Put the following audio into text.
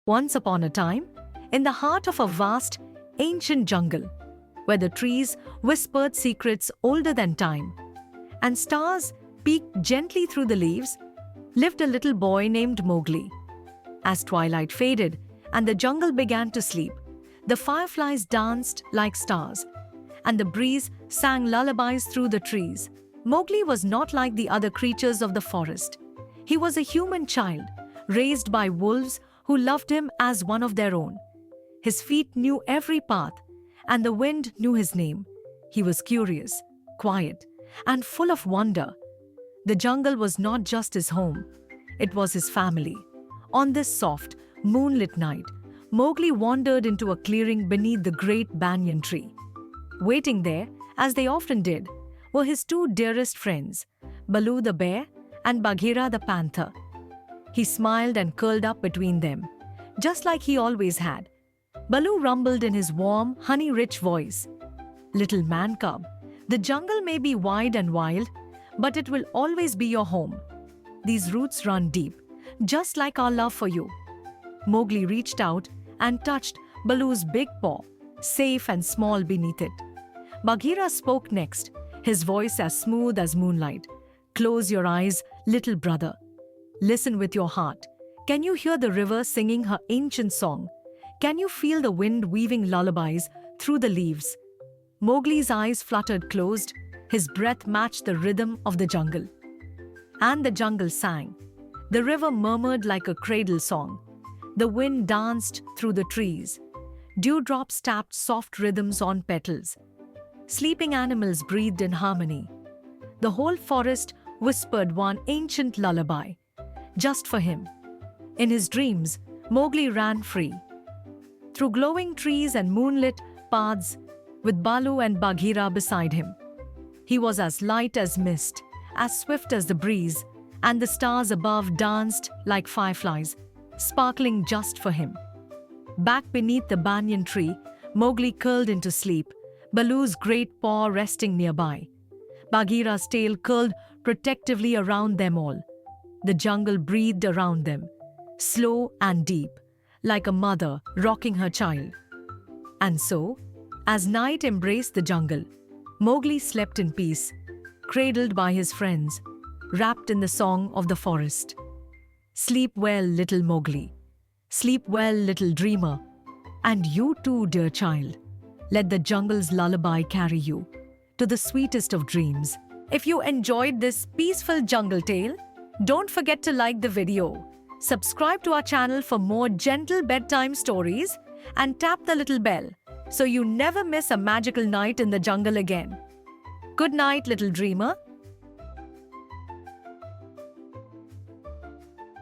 Once upon a time, in the heart of a vast, ancient jungle, where the trees whispered secrets older than time, and stars peeked gently through the leaves, lived a little boy named Mowgli. As twilight faded and the jungle began to sleep, the fireflies danced like stars, and the breeze sang lullabies through the trees. Mowgli was not like the other creatures of the forest. He was a human child, raised by wolves who loved him as one of their own. His feet knew every path, and the wind knew his name. He was curious, quiet, and full of wonder. The jungle was not just his home, it was his family. On this soft, moonlit night, Mowgli wandered into a clearing beneath the great banyan tree. Waiting there, as they often did, were his two dearest friends, Baloo the bear and Bagheera the panther. He smiled and curled up between them, just like he always had. Baloo rumbled in his warm, honey-rich voice. "Little man cub, the jungle may be wide and wild, but it will always be your home. These roots run deep, just like our love for you." Mowgli reached out and touched Baloo's big paw, safe and small beneath it. Bagheera spoke next, his voice as smooth as moonlight. "Close your eyes, little brother. Listen with your heart. Can you hear the river singing her ancient song? Can you feel the wind weaving lullabies through the leaves?" Mowgli's eyes fluttered closed, his breath matched the rhythm of the jungle. And the jungle sang. The river murmured like a cradle song. The wind danced through the trees. Dewdrops tapped soft rhythms on petals. Sleeping animals breathed in harmony. The whole forest whispered one ancient lullaby, just for him. In his dreams, Mowgli ran free, through glowing trees and moonlit paths, with Baloo and Bagheera beside him. He was as light as mist, as swift as the breeze, and the stars above danced like fireflies, sparkling just for him. Back beneath the banyan tree, Mowgli curled into sleep, Baloo's great paw resting nearby. Bagheera's tail curled protectively around them all. The jungle breathed around them, slow and deep, like a mother rocking her child. And so, as night embraced the jungle, Mowgli slept in peace, cradled by his friends, wrapped in the song of the forest. Sleep well, little Mowgli. Sleep well, little dreamer. And you too, dear child. Let the jungle's lullaby carry you to the sweetest of dreams. If you enjoyed this peaceful jungle tale, don't forget to like the video, subscribe to our channel for more gentle bedtime stories, and tap the little bell so you never miss a magical night in the jungle again. Good night, little dreamer.